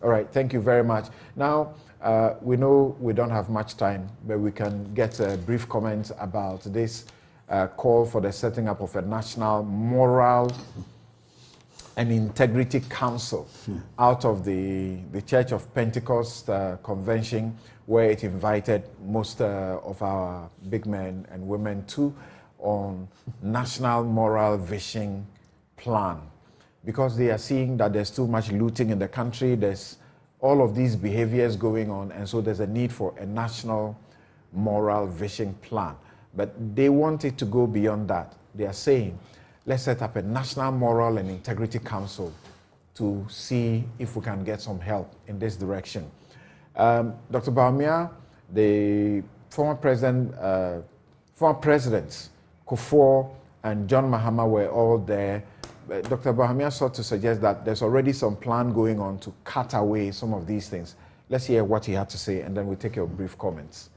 All right, thank you very much. Now, we know we don't have much time, but we can get a brief comment about this call for the setting up of a national moral and integrity council out of the Church of Pentecost convention, where it invited most of our big men and women too, on national moral vision plan, because they are seeing that there's too much looting in the country, there's all of these behaviors going on, and so there's a need for a national moral vision plan. But they want it to go beyond that. They are saying, let's set up a national moral and integrity council to see if we can get some help in this direction. Dr. Bawumia, the former presidents, Kufuor and John Mahama were all there. Dr. Bawumia sought to suggest that there's already some plan going on to cut away some of these things. Let's hear what he had to say, and then we'll take your brief comments.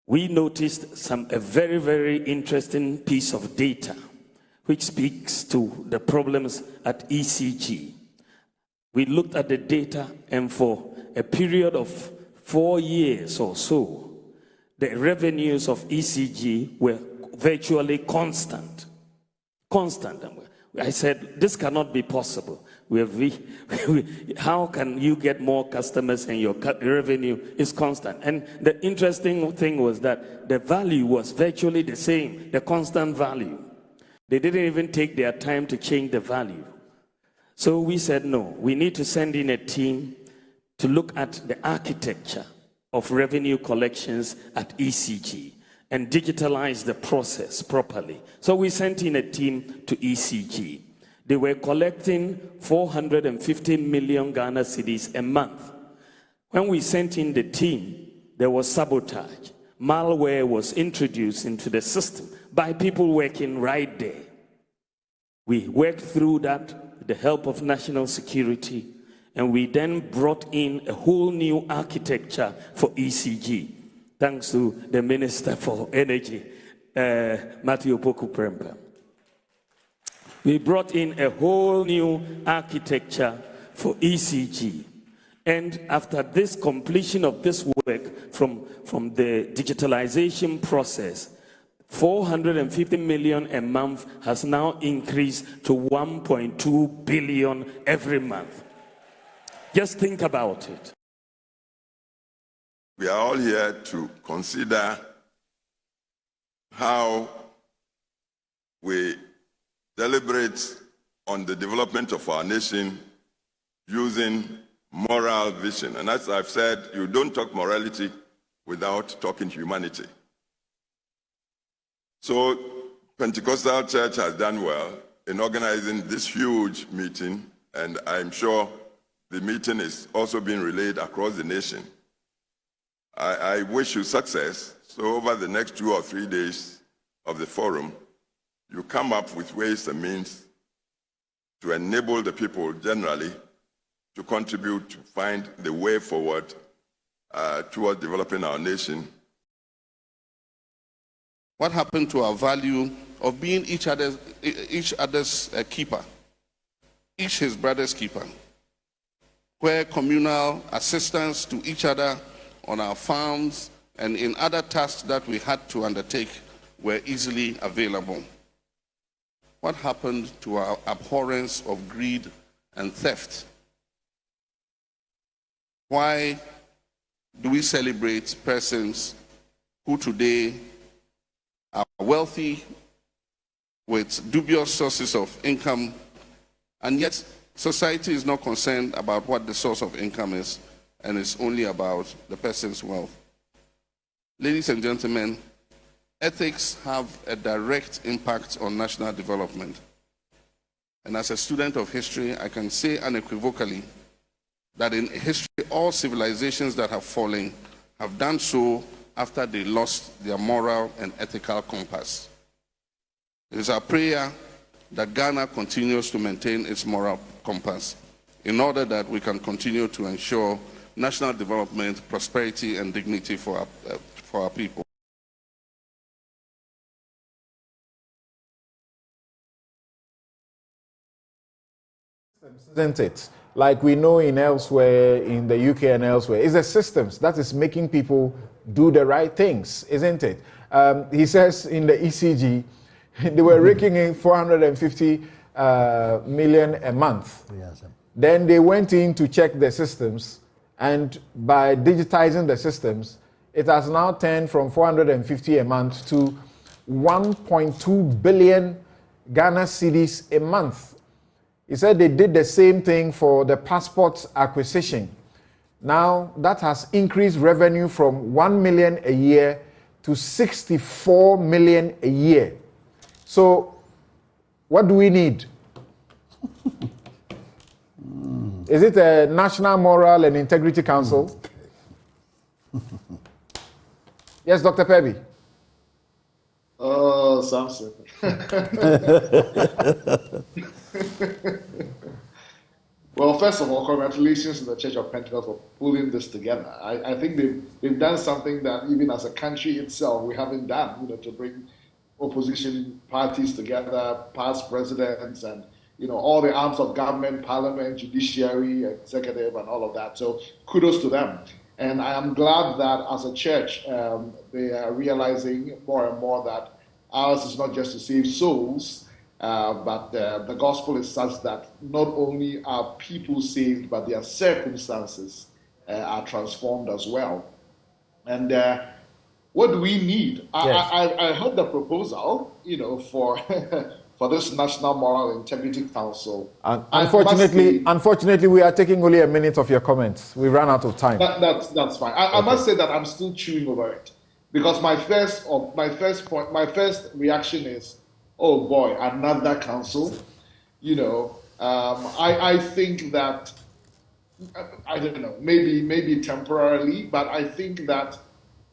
We noticed a very, very interesting piece of data which speaks to the problems at ECG. We looked at the data, and for a period of 4 years or so, the revenues of ECG were virtually constant. I said, this cannot be possible. How can you get more customers and your revenue is constant? And the interesting thing was that the value was virtually the same, the constant value. They didn't even take their time to change the value. So we said, no, we need to send in a team to look at the architecture of revenue collections at ECG and digitalize the process properly. So we sent in a team to ECG. They were collecting 450 million Ghana cedis a month. When we sent in the team, there was sabotage. Malware was introduced into the system by people working right there. We worked through that with the help of national security, and we then brought in a whole new architecture for ECG, thanks to the Minister for Energy, Matthew Poku-Prempeh. We brought in a whole new architecture for ECG. And after this completion of this work from the digitalization process, 450 million a month has now increased to 1.2 billion every month. Just think about it. We are all here to consider how we deliberate on the development of our nation using moral vision. And as I've said, you don't talk morality without talking humanity. So Pentecostal Church has done well in organizing this huge meeting, and I'm sure the meeting is also being relayed across the nation. I wish you success. So over the next 2 or 3 days of the forum, you come up with ways and means to enable the people generally to contribute to find the way forward towards developing our nation. What happened to our value of being each other's keeper, each his brother's keeper, where communal assistance to each other on our farms and in other tasks that we had to undertake were easily available? What happened to our abhorrence of greed and theft? Why do we celebrate persons who today are wealthy with dubious sources of income, and yet society is not concerned about what the source of income is, and it's only about the person's wealth? Ladies and gentlemen, ethics have a direct impact on national development. And as a student of history, I can say unequivocally that in history, all civilizations that have fallen have done so after they lost their moral and ethical compass. It is our prayer that Ghana continues to maintain its moral compass in order that we can continue to ensure national development, prosperity, and dignity for our people. Isn't it? Like we know in elsewhere, in the UK and elsewhere, it's the systems that is making people do the right things, isn't it? He says in the ECG, they were raking in 450 million a month. Yes. Then they went in to check the systems, and by digitizing the systems, it has now turned from 450 a month to 1.2 billion Ghana cedis a month. He said they did the same thing for the passport acquisition. Now that has increased revenue from 1 million a year to 64 million a year. So what do we need? Is it a National Moral and Integrity Council? Yes, Dr. Pebby. Oh, Samson. Well, first of all, congratulations to the Church of Pentecost for pulling this together. I think they've done something that even as a country itself we haven't done, to bring opposition parties together, past presidents, and all the arms of government, parliament, judiciary, executive, and all of that. So kudos to them. And I am glad that as a church, they are realizing more and more that ours is not just to save souls, but the gospel is such that not only are people saved, but their circumstances are transformed as well. And what do we need? Yes. I heard the proposal, for for this National Moral Integrity Council. Unfortunately, we are taking only a minute of your comments. We ran out of time. That's fine. I must say that I'm still chewing over it, because my first reaction is, oh boy, another council. I think that, I don't know, maybe temporarily, but I think that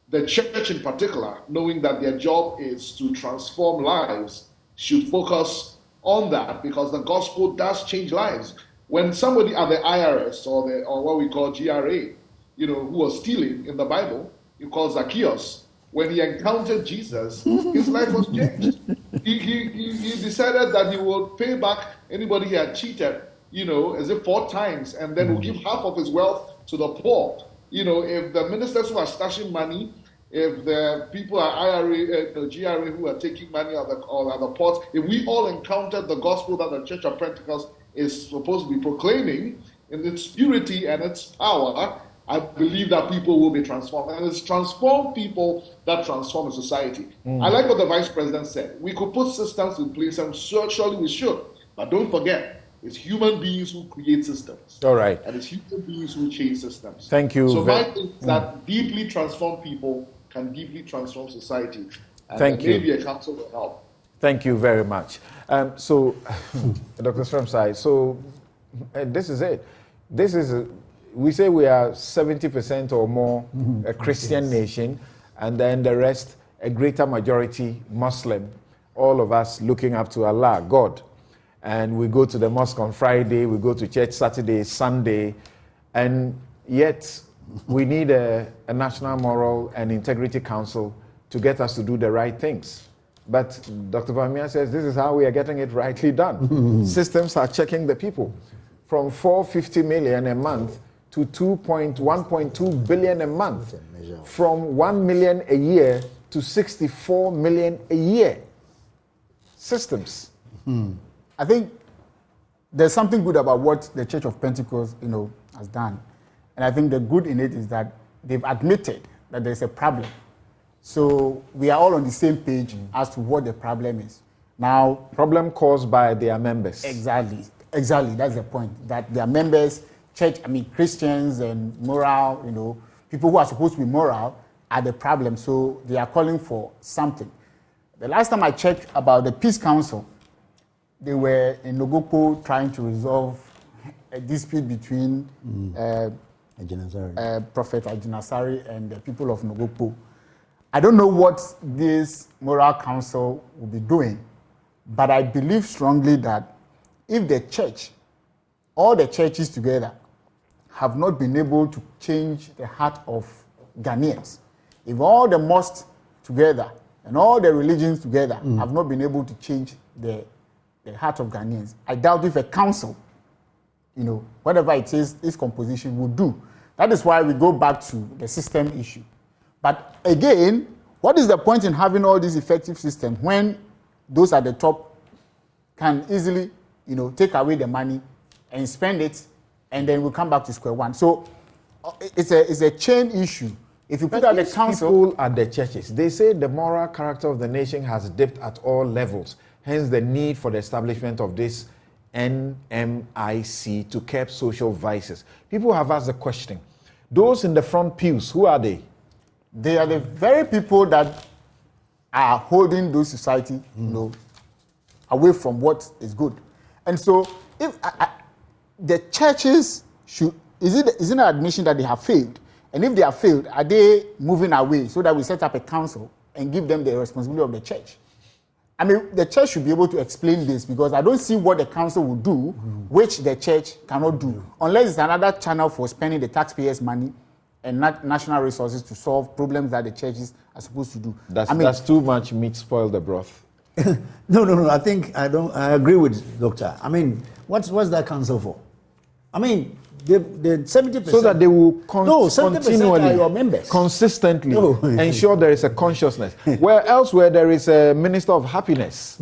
the church in particular, knowing that their job is to transform lives, should focus on that, because the gospel does change lives. When somebody at the IRS or what we call GRA, who was stealing in the Bible, you call Zacchaeus, when he encountered Jesus, his life was changed. He decided that he would pay back anybody he had cheated, as if 4 times, and then will give half of his wealth to the poor. If the ministers who are stashing money, if the people at IRA, GRA who are taking money out of the pots, if we all encountered the gospel that the Church of Pentecost is supposed to be proclaiming in its purity and its power, I believe that people will be transformed. And it's transformed people that transform a society. I like what the Vice President said. We could put systems in place, and surely we should. But don't forget, it's human beings who create systems. All right. And it's human beings who change systems. Thank you. So my thing is that deeply transformed people can deeply transform society. And Thank you. Maybe a council will help. Thank you very much. So, Dr. Stromsai, so this is it. We say we are 70% or more a Christian nation, and then the rest, a greater majority Muslim, all of us looking up to Allah, God. And we go to the mosque on Friday, we go to church Saturday, Sunday, and yet we need a National Moral and Integrity Council to get us to do the right things. But Dr. Bamia says this is how we are getting it rightly done. Systems are checking the people. From 450 million a month to 1.2 billion a month. From 1 million a year to 64 million a year. Systems. I think there's something good about what the Church of Pentecost, has done. And I think the good in it is that they've admitted that there's a problem. So we are all on the same page as to what the problem is. Now, problem caused by their members. Exactly. That's the point. That their members, Christians and moral, people who are supposed to be moral are the problem. So they are calling for something. The last time I checked about the Peace Council, they were in Nogokpo trying to resolve a dispute between Prophet Ajinasari and the people of Nogokpo. I don't know what this moral council will be doing, but I believe strongly that if the church, all the churches together, have not been able to change the heart of Ghanaians, if all the mosques together and all the religions together have not been able to change the heart of Ghanaians, I doubt if a council whatever it is, this composition will do. That is why we go back to the system issue. But again, what is the point in having all these effective systems when those at the top can easily, take away the money and spend it, and then we'll come back to square one. So it's a chain issue. If you put out the council at the churches, they say the moral character of the nation has dipped at all levels. Hence the need for the establishment of this NMIC to curb social vices. People have asked the question, those in the front pews, who are they? They are the very people that are holding those society, away from what is good. And so, if the churches is it an admission that they have failed? And if they have failed, are they moving away so that we set up a council and give them the responsibility of the church? I mean, the church should be able to explain this, because I don't see what the council will do, which the church cannot do, unless it's another channel for spending the taxpayers' money and not national resources to solve problems that the churches are supposed to do. That's too much meat spoil the broth. No. I think I agree with Doctor. I mean, what's that council for? I mean, the 70%. So that they will 70% are your members. Consistently ensure there is a consciousness. Where elsewhere there is a minister of happiness.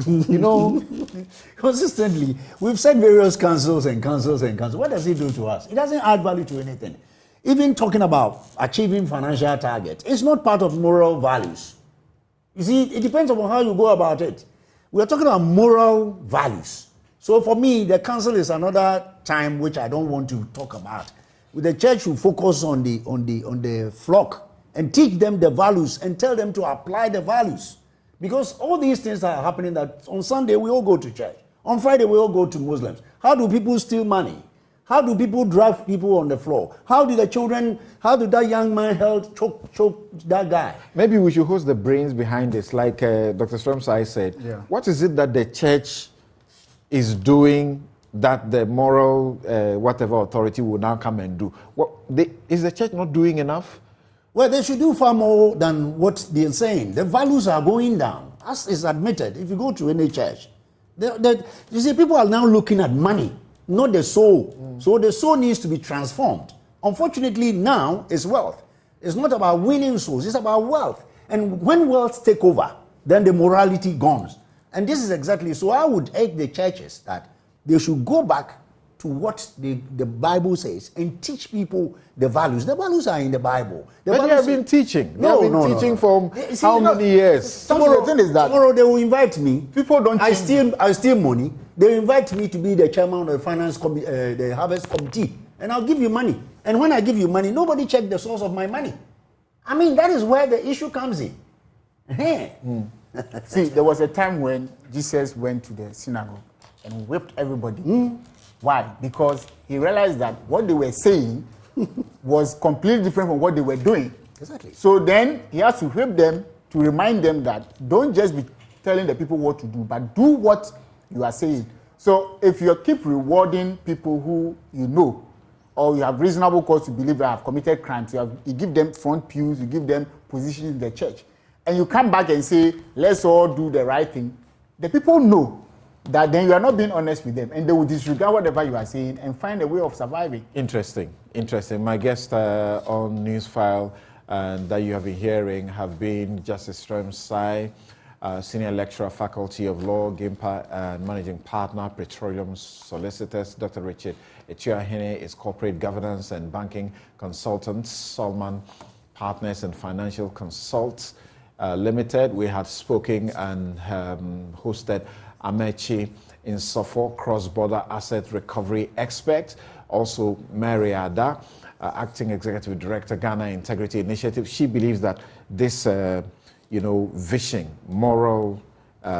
Consistently. We've said various councils and councils. What does it do to us? It doesn't add value to anything. Even talking about achieving financial targets, it's not part of moral values. You see, it depends on how you go about it. We are talking about moral values. So for me, the council is another time which I don't want to talk about. The church should focus on the flock and teach them the values and tell them to apply the values. Because all these things are happening that on Sunday we all go to church. On Friday we all go to Muslims. How do people steal money? How do people drive people on the floor? How did that young man choke that guy? Maybe we should host the brains behind this. Like Dr. Stromsai said, What is it that the church is doing that the moral whatever authority will now come and do? Is the church not doing enough? Well, they should do far more than what they're saying. The values are going down, as is admitted. If you go to any church, you see, people are now looking at money, not the soul. So the soul needs to be transformed. Unfortunately, now it's wealth. It's not about winning souls, it's about wealth. And when wealth take over, then the morality goes. And this is exactly, so I would urge the churches that they should go back to what the Bible says and teach people the values. The values are in the Bible. But they have been teaching. They have been teaching for how many years? Tomorrow, the thing is that tomorrow they will invite me. People don't. I steal money. They invite me to be the chairman of the finance the harvest committee, and I'll give you money. And when I give you money, nobody check the source of my money. I mean, that is where the issue comes in. See, there was a time when Jesus went to the synagogue and whipped everybody. Why? Because he realized that what they were saying was completely different from what they were doing. Exactly. So then he has to whip them to remind them that don't just be telling the people what to do, but do what you are saying. So if you keep rewarding people who you know, or you have reasonable cause to believe that have committed crimes, you give them front pews, you give them positions in the church, and you come back and say, let's all do the right thing, the people know that then you are not being honest with them, and they will disregard whatever you are saying and find a way of surviving. Interesting. My guest on Newsfile that you have been hearing have been Justice Stromsai, Senior Lecturer, Faculty of Law, GIMPA, and Managing Partner, Petroleum Solicitors. Dr. Richard Etuahene is Corporate Governance and Banking Consultant, Solman Partners and Financial Consults Limited. We had spoken and hosted Amechi Insofo, cross-border asset recovery expert. Also, Mary Ada, acting executive director, Ghana Integrity Initiative. She believes that this, vision, moral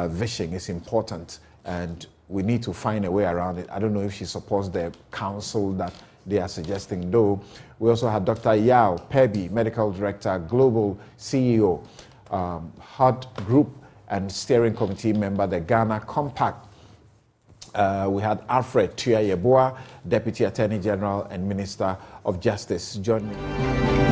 vision is important, and we need to find a way around it. I don't know if she supports the council that they are suggesting, though. We also had Dr. Yao Pebi, medical director, global CEO, HUD Group, and steering committee member, the Ghana Compact. We had Alfred Tuya Yeboah, Deputy Attorney General and Minister of Justice. Join me.